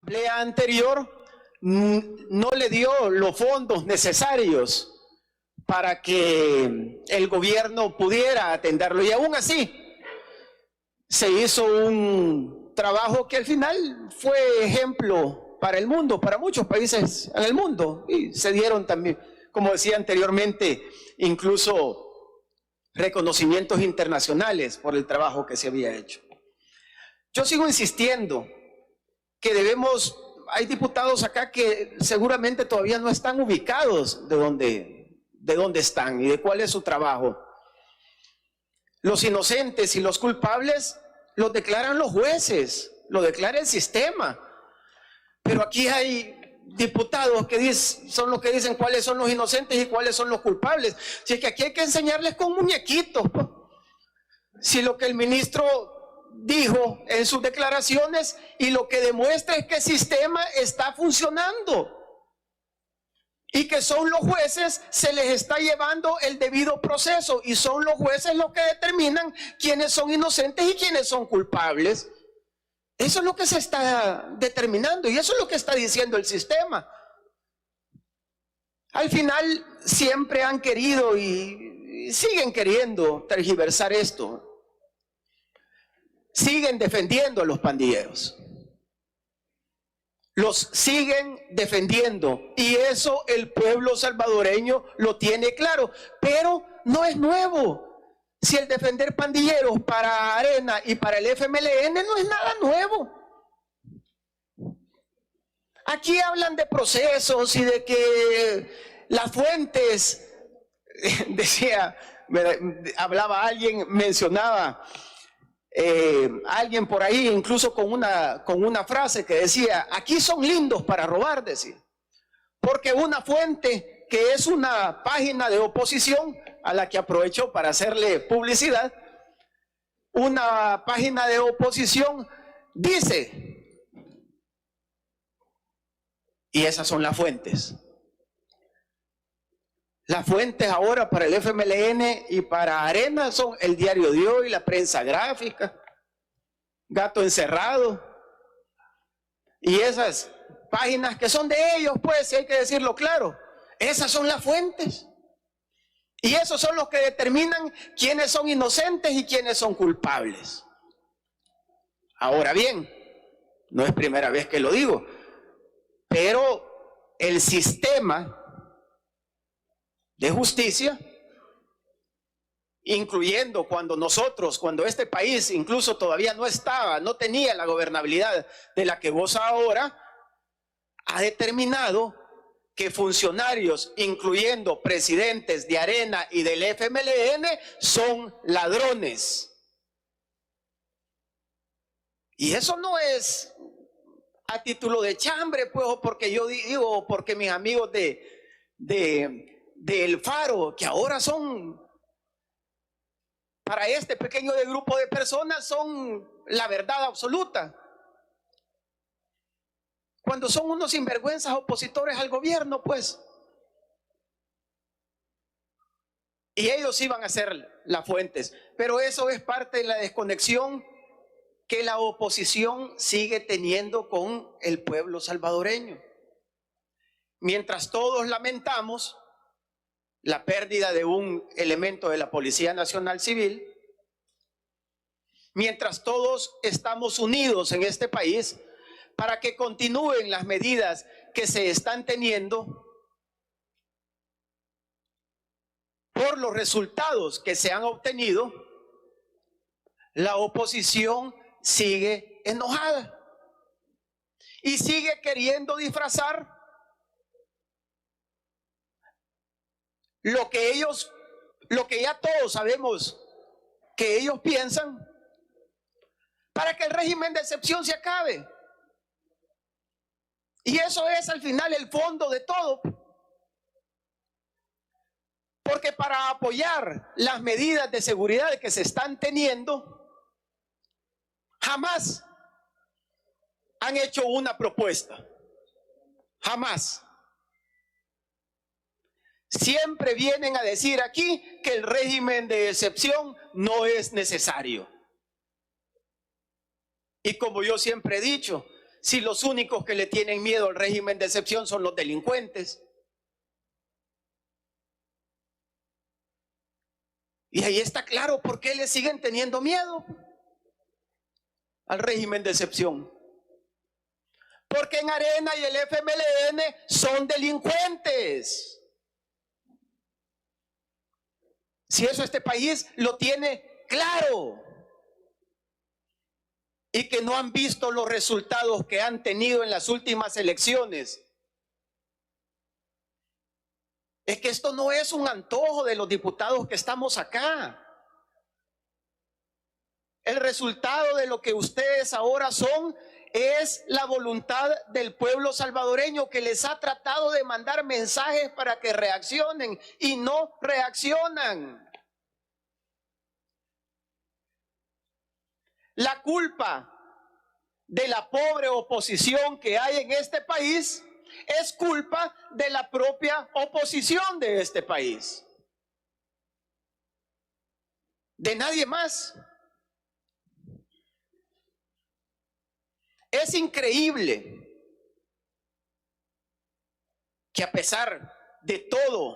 asamblea anterior no le dio los fondos necesarios para que el gobierno pudiera atenderlo. Y aún así, se hizo un trabajo que al final fue ejemplo para el mundo, para muchos países en el mundo. Y se dieron también, como decía anteriormente, incluso reconocimientos internacionales por el trabajo que se había hecho. Yo sigo insistiendo que debemos, hay diputados acá que seguramente todavía no están ubicados de dónde están y de cuál es su trabajo. Los inocentes y los culpables los declaran los jueces, lo declara el sistema. Pero aquí hay diputados que son los que dicen cuáles son los inocentes y cuáles son los culpables. Si es que aquí hay que enseñarles con muñequitos. Si lo que el ministro dijo en sus declaraciones y lo que demuestra es que el sistema está funcionando y que son los jueces, se les está llevando el debido proceso y son los jueces los que determinan quiénes son inocentes y quiénes son culpables. Eso es lo que se está determinando y eso es lo que está diciendo el sistema. Al final siempre han querido y siguen queriendo tergiversar esto. Siguen defendiendo a los pandilleros. Los siguen defendiendo y eso el pueblo salvadoreño lo tiene claro, pero no es nuevo. Si el defender pandilleros para Arena y para el FMLN no es nada nuevo. Aquí hablan de procesos y de que las fuentes, hablaba alguien, mencionaba alguien por ahí, incluso con una frase que decía, aquí son lindos para robar, decía. Porque una fuente que es una página de oposición, a la que aprovecho para hacerle publicidad, una página de oposición dice, y esas son las fuentes. Las fuentes ahora para el FMLN y para Arena son el Diario de Hoy, la Prensa Gráfica, Gato Encerrado, y esas páginas que son de ellos, pues, si hay que decirlo claro, esas son las fuentes. Y esos son los que determinan quiénes son inocentes y quiénes son culpables. Ahora bien, no es primera vez que lo digo, pero el sistema de justicia, incluyendo cuando este país incluso todavía no tenía la gobernabilidad de la que goza ahora, ha determinado que funcionarios, incluyendo presidentes de Arena y del FMLN, son ladrones. Y eso no es a título de chambre, pues, o porque yo digo, porque mis amigos del Faro, que ahora son, para este pequeño grupo de personas, son la verdad absoluta. Cuando son unos sinvergüenzas opositores al gobierno, pues. Y ellos iban a ser las fuentes. Pero eso es parte de la desconexión que la oposición sigue teniendo con el pueblo salvadoreño. Mientras todos lamentamos la pérdida de un elemento de la Policía Nacional Civil, mientras todos estamos unidos en este país para que continúen las medidas que se están teniendo por los resultados que se han obtenido, la oposición sigue enojada y sigue queriendo disfrazar lo que ya todos sabemos que ellos piensan, para que el régimen de excepción se acabe. Y eso es al final el fondo de todo. Porque para apoyar las medidas de seguridad que se están teniendo, jamás han hecho una propuesta. Jamás. Siempre vienen a decir aquí que el régimen de excepción no es necesario. Y como yo siempre he dicho, si los únicos que le tienen miedo al régimen de excepción son los delincuentes? Y ahí está claro por qué le siguen teniendo miedo al régimen de excepción. Porque en Arena y el FMLN son delincuentes. Si eso este país lo tiene claro. Y que no han visto los resultados que han tenido en las últimas elecciones. Es que esto no es un antojo de los diputados que estamos acá. El resultado de lo que ustedes ahora son es la voluntad del pueblo salvadoreño, que les ha tratado de mandar mensajes para que reaccionen y no reaccionan. La culpa de la pobre oposición que hay en este país es culpa de la propia oposición de este país. De nadie más. Es increíble que a pesar de todo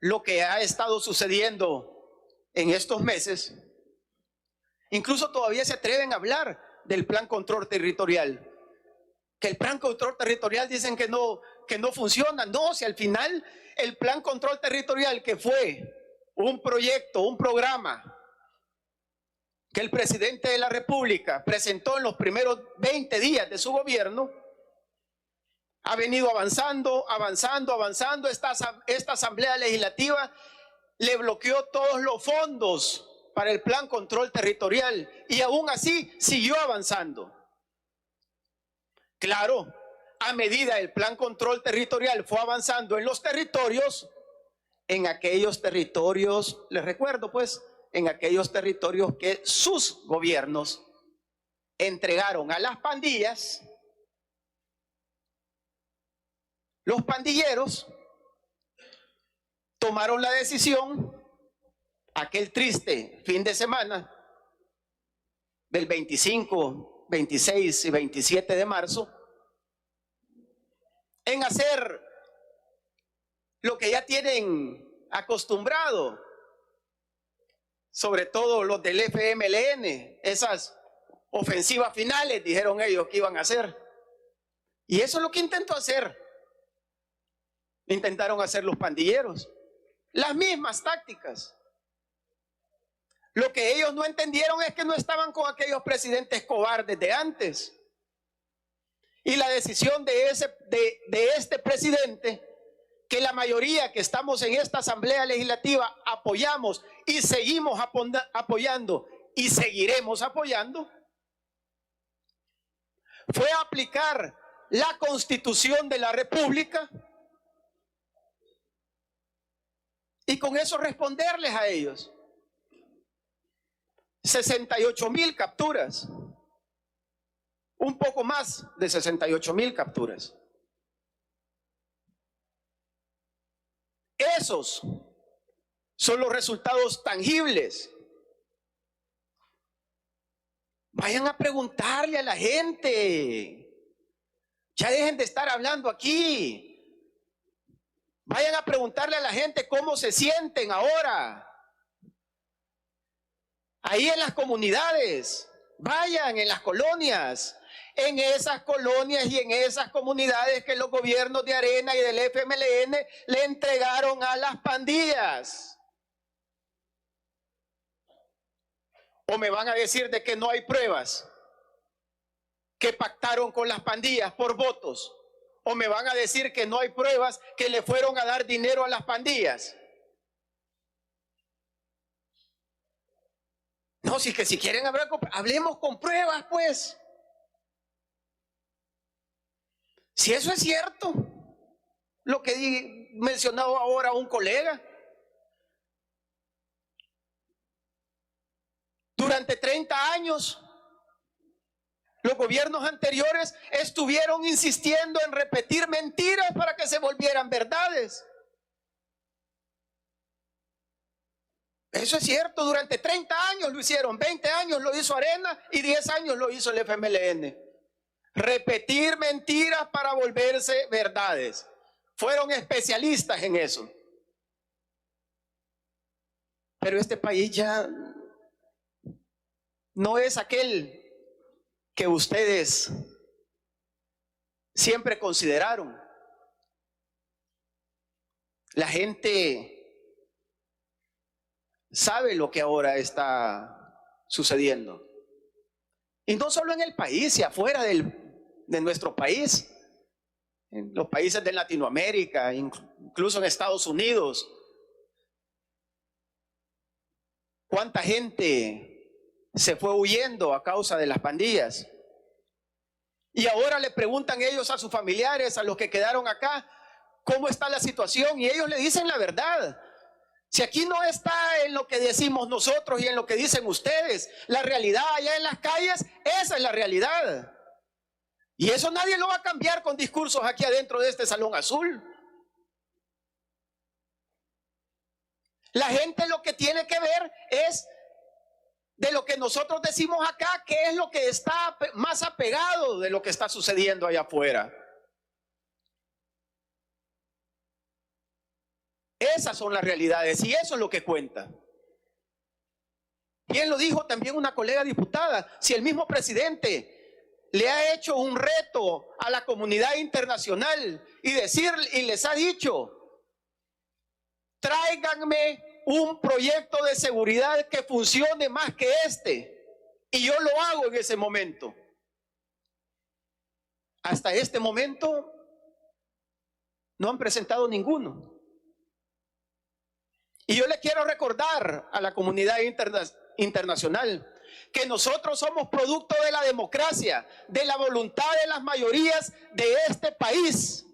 lo que ha estado sucediendo en estos meses, incluso todavía se atreven a hablar del plan control territorial. Que el plan control territorial dicen que no funciona. No, si al final el plan control territorial, que fue un proyecto, un programa que el presidente de la República presentó en los primeros 20 días de su gobierno, ha venido avanzando. Esta Asamblea Legislativa le bloqueó todos los fondos para el plan control territorial y aún así siguió avanzando. Claro, a medida el plan control territorial fue avanzando en los territorios, en aquellos territorios, les recuerdo pues, en aquellos territorios que sus gobiernos entregaron a las pandillas, los pandilleros tomaron la decisión, aquel triste fin de semana del 25, 26 y 27 de marzo, en hacer lo que ya tienen acostumbrado, sobre todo los del FMLN, esas ofensivas finales, dijeron ellos que iban a hacer. Y eso es lo que intentó hacer. Intentaron hacer los pandilleros. Las mismas tácticas. Lo que ellos no entendieron es que no estaban con aquellos presidentes cobardes de antes. Y la decisión de este presidente, que la mayoría que estamos en esta Asamblea Legislativa apoyamos y seguimos apoyando y seguiremos apoyando, fue aplicar la Constitución de la República y con eso responderles a ellos. 68,000 capturas, un poco más de 68,000 capturas. Esos son los resultados tangibles. Vayan a preguntarle a la gente. Ya dejen de estar hablando aquí. Vayan a preguntarle a la gente cómo se sienten ahora. Ahí en las comunidades. Vayan en las colonias. En esas colonias y en esas comunidades que los gobiernos de Arena y del FMLN le entregaron a las pandillas. ¿O me van a decir de que no hay pruebas? Que pactaron con las pandillas por votos. ¿O me van a decir que no hay pruebas que le fueron a dar dinero a las pandillas? No, si quieren hablar, hablemos con pruebas, pues. Si eso es cierto, lo que mencionaba ahora un colega, durante 30 años, los gobiernos anteriores estuvieron insistiendo en repetir mentiras para que se volvieran verdades. Eso es cierto, durante 30 años lo hicieron, 20 años lo hizo Arena y 10 años lo hizo el FMLN. repetir mentiras para volverse verdades. Fueron especialistas en eso. Pero este país ya no es aquel que ustedes siempre consideraron. La gente sabe lo que ahora está sucediendo. Y no solo en el país, y afuera de nuestro país, en los países de Latinoamérica, incluso en Estados Unidos. ¿Cuánta gente se fue huyendo a causa de las pandillas? Y ahora le preguntan ellos a sus familiares, a los que quedaron acá, ¿cómo está la situación? Y ellos le dicen la verdad. Si aquí no está en lo que decimos nosotros y en lo que dicen ustedes, la realidad allá en las calles, esa es la realidad. Y eso nadie lo va a cambiar con discursos aquí adentro de este salón azul. La gente lo que tiene que ver es de lo que nosotros decimos acá, qué es lo que está más apegado de lo que está sucediendo allá afuera. Esas son las realidades y eso es lo que cuenta. Bien lo dijo también una colega diputada, si el mismo presidente le ha hecho un reto a la comunidad internacional y les ha dicho, tráiganme un proyecto de seguridad que funcione más que este, y yo lo hago en ese momento. Hasta este momento no han presentado ninguno. Y yo le quiero recordar a la comunidad internacional que nosotros somos producto de la democracia, de la voluntad de las mayorías de este país.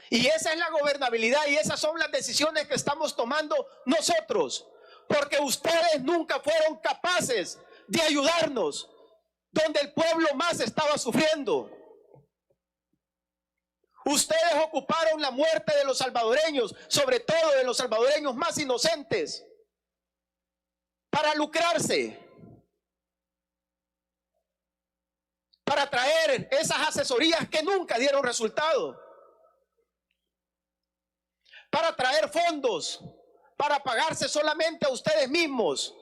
Y esa es la gobernabilidad y esas son las decisiones que estamos tomando nosotros, porque ustedes nunca fueron capaces de ayudarnos donde el pueblo más estaba sufriendo. Ustedes ocuparon la muerte de los salvadoreños, sobre todo de los salvadoreños más inocentes, para lucrarse, para traer esas asesorías que nunca dieron resultado, para traer fondos, para pagarse solamente a ustedes mismos,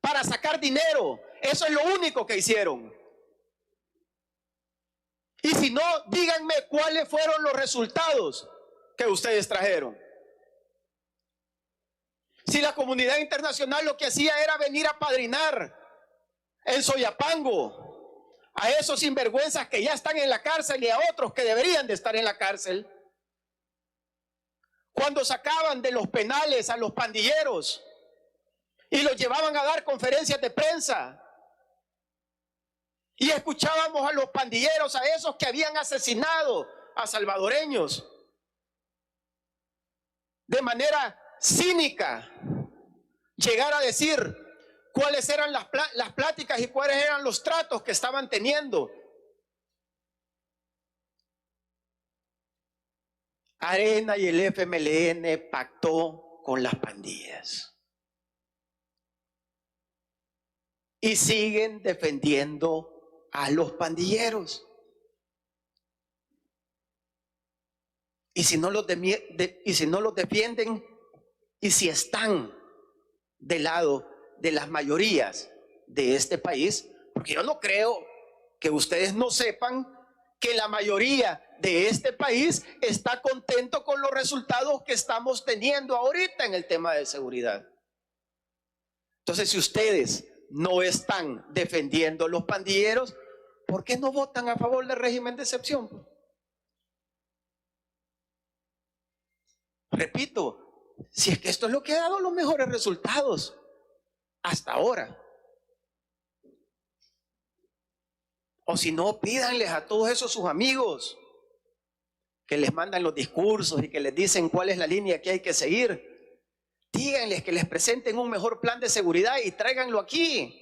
para sacar dinero. Eso es lo único que hicieron. Y si no, díganme cuáles fueron los resultados que ustedes trajeron. Si la comunidad internacional lo que hacía era venir a apadrinar en Soyapango a esos sinvergüenzas que ya están en la cárcel y a otros que deberían de estar en la cárcel, cuando sacaban de los penales a los pandilleros y los llevaban a dar conferencias de prensa, y escuchábamos a los pandilleros, a esos que habían asesinado a salvadoreños de manera cínica, llegar a decir cuáles eran las pláticas y cuáles eran los tratos que estaban teniendo. Arena y el FMLN pactó con las pandillas y siguen defendiendo a los pandilleros. Y si no los defienden, y si están del lado de las mayorías de este país, porque yo no creo que ustedes no sepan que la mayoría de este país está contento con los resultados que estamos teniendo ahorita en el tema de seguridad. Entonces, si ustedes no están defendiendo a los pandilleros, ¿por qué no votan a favor del régimen de excepción? Repito, si es que esto es lo que ha dado los mejores resultados hasta ahora. O si no, pídanles a todos esos sus amigos que les mandan los discursos y que les dicen cuál es la línea que hay que seguir. Díganles que les presenten un mejor plan de seguridad y tráiganlo aquí.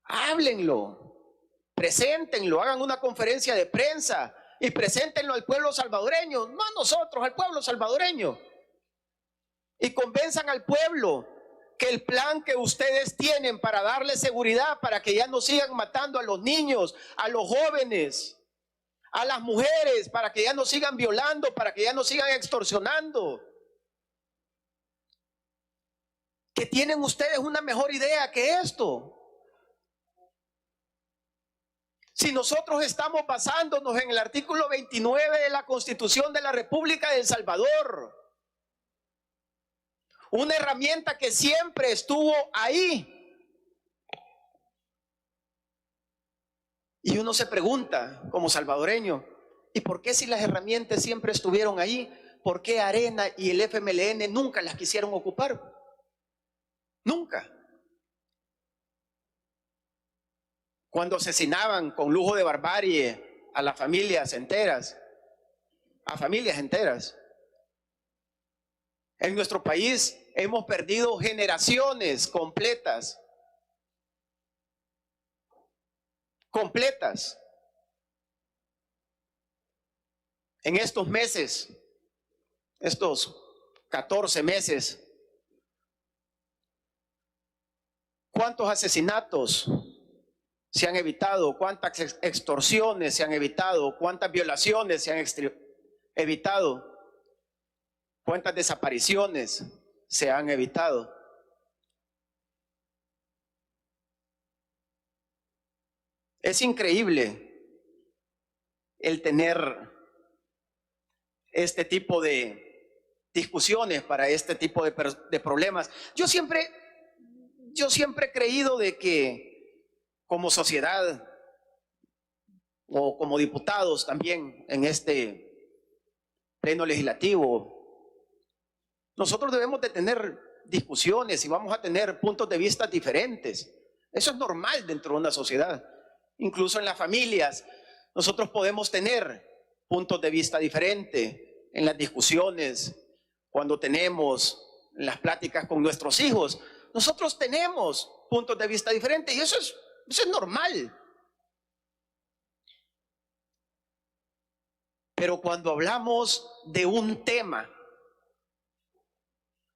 Háblenlo, preséntenlo, hagan una conferencia de prensa y preséntenlo al pueblo salvadoreño, no a nosotros, al pueblo salvadoreño. Y convenzan al pueblo que el plan que ustedes tienen para darle seguridad, para que ya no sigan matando a los niños, a los jóvenes, a las mujeres, para que ya no sigan violando, para que ya no sigan extorsionando, que tienen ustedes una mejor idea que esto. Si nosotros estamos basándonos en el artículo 29 de la Constitución de la República de El Salvador, una herramienta que siempre estuvo ahí. Y uno se pregunta como salvadoreño, ¿y por qué si las herramientas siempre estuvieron ahí, por qué Arena y el FMLN nunca las quisieron ocupar? Nunca. Cuando asesinaban con lujo de barbarie a las familias enteras, En nuestro país hemos perdido generaciones completas. En estos meses, estos 14 meses, ¿cuántos asesinatos se han evitado? ¿Cuántas extorsiones se han evitado? ¿Cuántas violaciones se han evitado? ¿Cuántas desapariciones se han evitado? Es increíble el tener este tipo de discusiones para este tipo de problemas. Yo siempre he creído de que como sociedad o como diputados también en este pleno legislativo, nosotros debemos de tener discusiones y vamos a tener puntos de vista diferentes. Eso es normal dentro de una sociedad. Incluso en las familias, nosotros podemos tener puntos de vista diferentes en las discusiones, cuando tenemos las pláticas con nuestros hijos. Nosotros tenemos puntos de vista diferentes y eso es normal. Pero cuando hablamos de un tema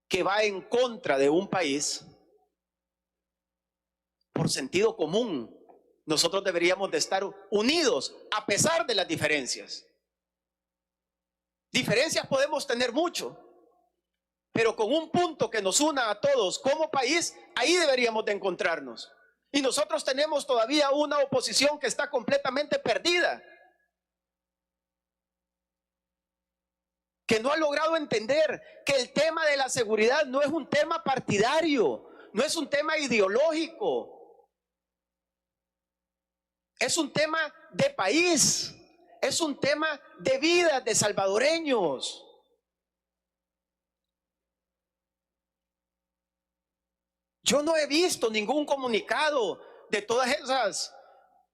que va en contra de un país, por sentido común, nosotros deberíamos de estar unidos a pesar de las diferencias. Diferencias podemos tener mucho, pero con un punto que nos una a todos como país, ahí deberíamos de encontrarnos. Y nosotros tenemos todavía una oposición que está completamente perdida, que no ha logrado entender que el tema de la seguridad no es un tema partidario, no es un tema ideológico, es un tema de país, es un tema de vidas de salvadoreños. Yo no he visto ningún comunicado de todas esas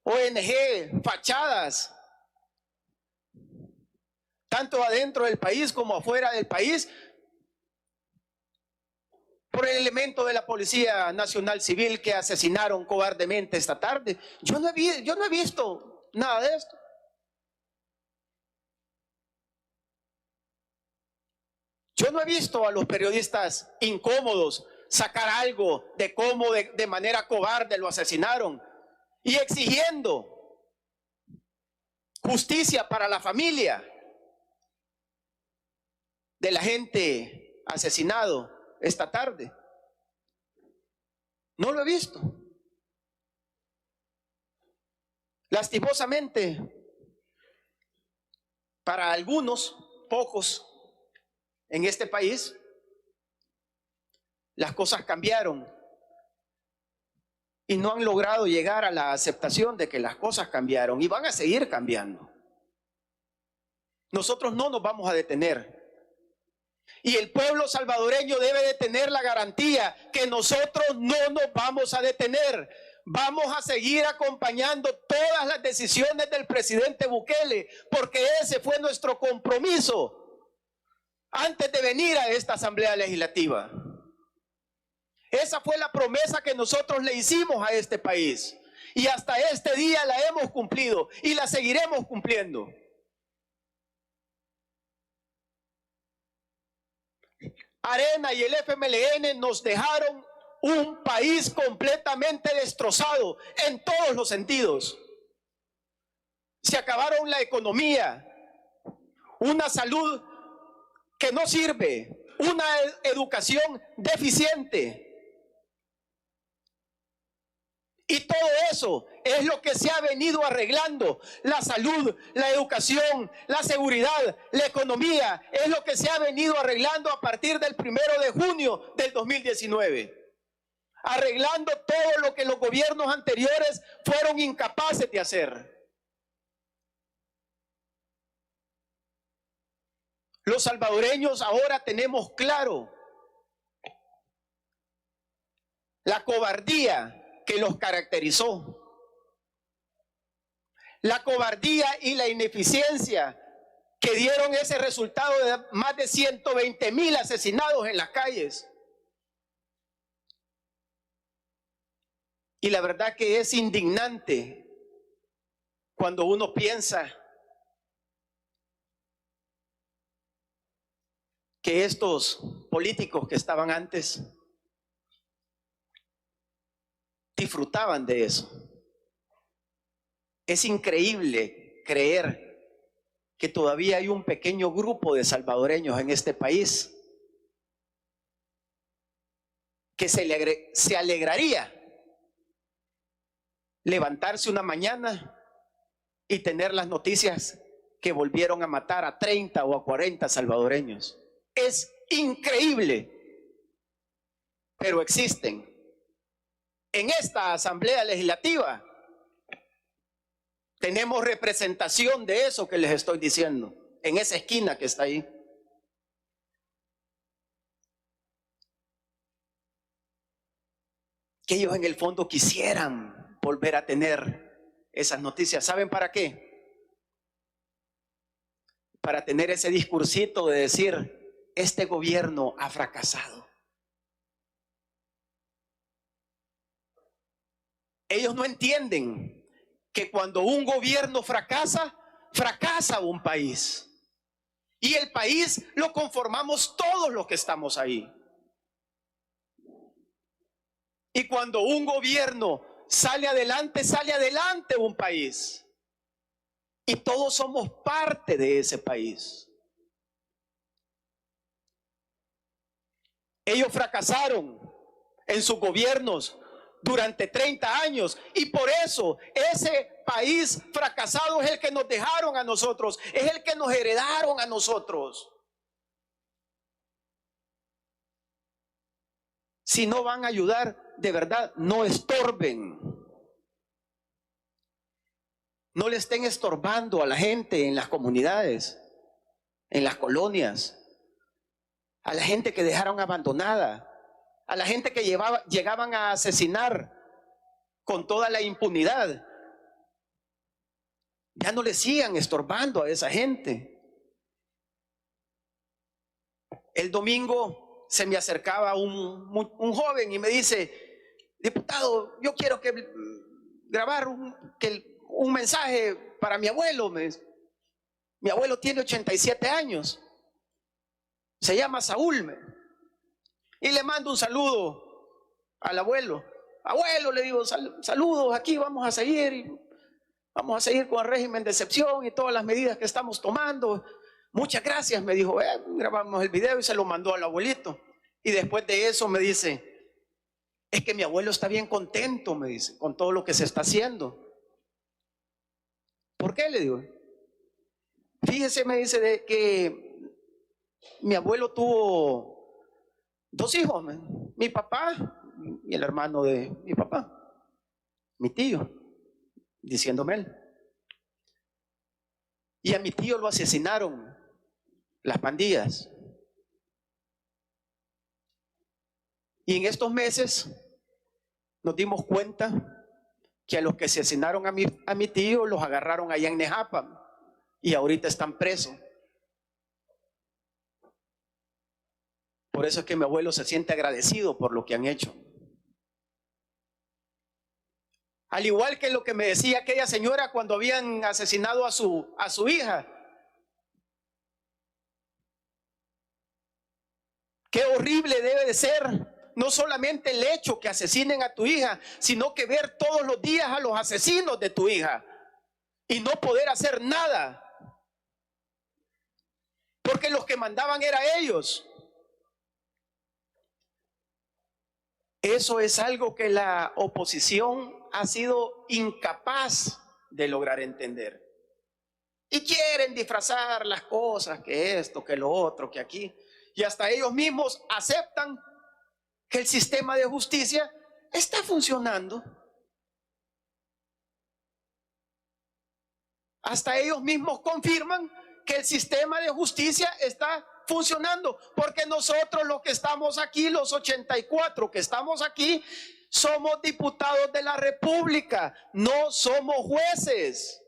ONG fachadas, tanto adentro del país como afuera del país, por el elemento de la Policía Nacional Civil que asesinaron cobardemente esta tarde. Yo no he visto nada de esto. Yo no he visto a los periodistas incómodos sacar algo de cómo de manera cobarde lo asesinaron y exigiendo justicia para la familia de la gente asesinado esta tarde. No lo he visto. Lastimosamente, para algunos, pocos en este país, las cosas cambiaron y no han logrado llegar a la aceptación de que las cosas cambiaron y van a seguir cambiando. Nosotros no nos vamos a detener. Y el pueblo salvadoreño debe de tener la garantía que nosotros no nos vamos a detener. Vamos a seguir acompañando todas las decisiones del presidente Bukele, porque ese fue nuestro compromiso antes de venir a esta Asamblea Legislativa. Esa fue la promesa que nosotros le hicimos a este país. Y hasta este día la hemos cumplido y la seguiremos cumpliendo. Arena y el FMLN nos dejaron un país completamente destrozado en todos los sentidos. Se acabaron la economía, una salud que no sirve, una educación deficiente. Y todo eso es lo que se ha venido arreglando. La salud, la educación, la seguridad, la economía, es lo que se ha venido arreglando a partir del 1 de junio del 2019. Arreglando todo lo que los gobiernos anteriores fueron incapaces de hacer. Los salvadoreños ahora tenemos claro la cobardía que los caracterizó, la cobardía y la ineficiencia que dieron ese resultado de más de 120,000 asesinados en las calles. Y la verdad que es indignante cuando uno piensa que estos políticos que estaban antes disfrutaban de eso. Es increíble creer que todavía hay un pequeño grupo de salvadoreños en este país que se alegraría levantarse una mañana y tener las noticias que volvieron a matar a 30 o a 40 salvadoreños. Es increíble, pero existen. En esta Asamblea Legislativa tenemos representación de eso que les estoy diciendo, en esa esquina que está ahí. Que ellos en el fondo quisieran volver a tener esas noticias. ¿Saben para qué? Para tener ese discursito de decir, este gobierno ha fracasado. Ellos no entienden que cuando un gobierno fracasa, fracasa un país. Y el país lo conformamos todos los que estamos ahí. Y cuando un gobierno sale adelante un país. Y todos somos parte de ese país. Ellos fracasaron en sus gobiernos durante 30 años y por eso ese país fracasado es el que nos dejaron a nosotros, es el que nos heredaron a nosotros. Si no van a ayudar, de verdad, no estorben. No le estén estorbando a la gente en las comunidades, en las colonias, a la gente que dejaron abandonada, a la gente que llegaban a asesinar con toda la impunidad. Ya no le sigan estorbando a esa gente. El domingo se me acercaba un joven y me dice, diputado, yo quiero grabar un mensaje para mi abuelo. Mi abuelo tiene 87 años. Se llama Saúl. Y le mando un saludo al abuelo. Abuelo, le digo, saludos, aquí vamos a seguir con el régimen de excepción y todas las medidas que estamos tomando. Muchas gracias, me dijo. Grabamos el video y se lo mandó al abuelito. Y después de eso me dice, es que mi abuelo está bien contento, me dice, con todo lo que se está haciendo. ¿Por qué? Le digo. Fíjese, me dice, de que mi abuelo tuvo 2 hijos, mi papá y el hermano de mi papá, mi tío, diciéndome él. Y a mi tío lo asesinaron las pandillas. Y en estos meses nos dimos cuenta que a los que asesinaron a mi tío los agarraron allá en Nejapa y ahorita están presos. Por eso es que mi abuelo se siente agradecido por lo que han hecho. Al igual que lo que me decía aquella señora cuando habían asesinado a su hija. Qué horrible debe de ser No solamente el hecho que asesinen a tu hija, sino que ver todos los días a los asesinos de tu hija y no poder hacer nada. Porque los que mandaban eran ellos. Eso es algo que la oposición ha sido incapaz de lograr entender. Y quieren disfrazar las cosas, que esto, que lo otro, que aquí. Y hasta ellos mismos aceptan que el sistema de justicia está funcionando. Hasta ellos mismos confirman que el sistema de justicia está funcionando, porque nosotros los que estamos aquí, los 84 que estamos aquí, somos diputados de la República, no somos jueces.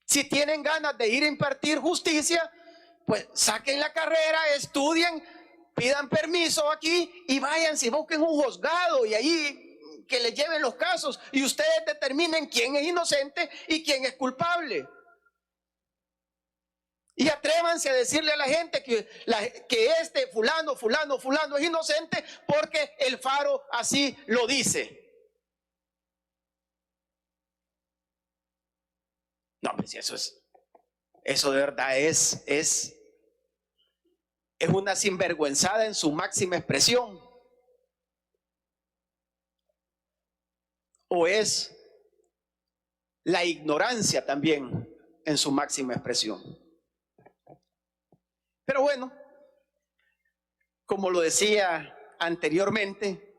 Si tienen ganas de ir a impartir justicia, pues saquen la carrera, estudien, pidan permiso aquí y váyanse y busquen un juzgado y ahí que les lleven los casos y ustedes determinen quién es inocente y quién es culpable. Y atrévanse a decirle a la gente que este fulano es inocente porque el Faro así lo dice. No, pues eso de verdad es una sinvergüenzada en su máxima expresión. O es la ignorancia también en su máxima expresión. Pero bueno, como lo decía anteriormente,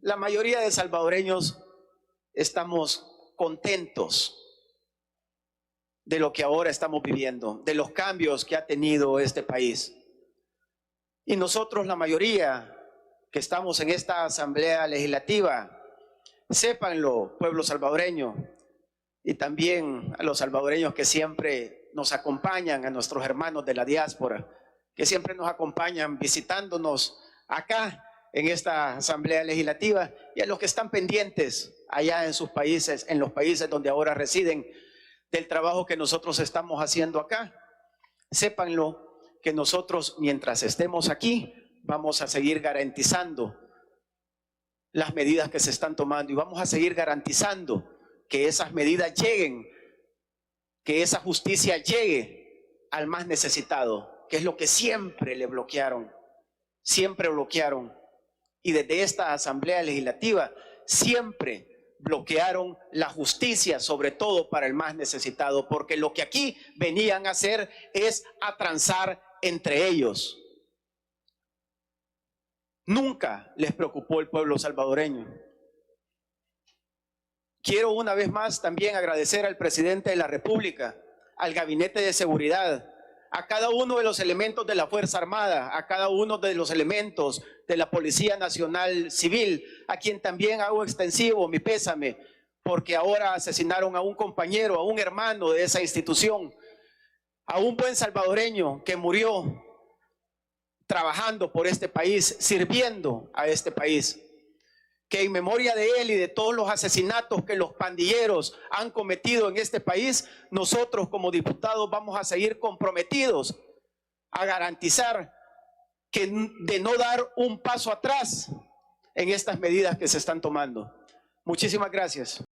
la mayoría de salvadoreños estamos contentos de lo que ahora estamos viviendo, de los cambios que ha tenido este país. Y nosotros, la mayoría que estamos en esta Asamblea Legislativa, sépanlo, pueblo salvadoreño, y también a los salvadoreños que siempre nos acompañan, a nuestros hermanos de la diáspora, que siempre nos acompañan visitándonos acá en esta Asamblea Legislativa, y a los que están pendientes allá en sus países, en los países donde ahora residen, del trabajo que nosotros estamos haciendo acá. Sépanlo que nosotros, mientras estemos aquí, vamos a seguir garantizando las medidas que se están tomando y vamos a seguir garantizando que esas medidas lleguen, que esa justicia llegue al más necesitado, que es lo que siempre le bloquearon, siempre bloquearon. Y desde esta Asamblea Legislativa siempre bloquearon la justicia, sobre todo para el más necesitado, porque lo que aquí venían a hacer es a transar entre ellos. Nunca les preocupó el pueblo salvadoreño. Quiero una vez más también agradecer al presidente de la República, al Gabinete de Seguridad, a cada uno de los elementos de la Fuerza Armada, a cada uno de los elementos de la Policía Nacional Civil, a quien también hago extensivo mi pésame, porque ahora asesinaron a un compañero, a un hermano de esa institución, a un buen salvadoreño que murió trabajando por este país, sirviendo a este país. Que en memoria de él y de todos los asesinatos que los pandilleros han cometido en este país, nosotros como diputados vamos a seguir comprometidos a garantizar que de no dar un paso atrás en estas medidas que se están tomando. Muchísimas gracias.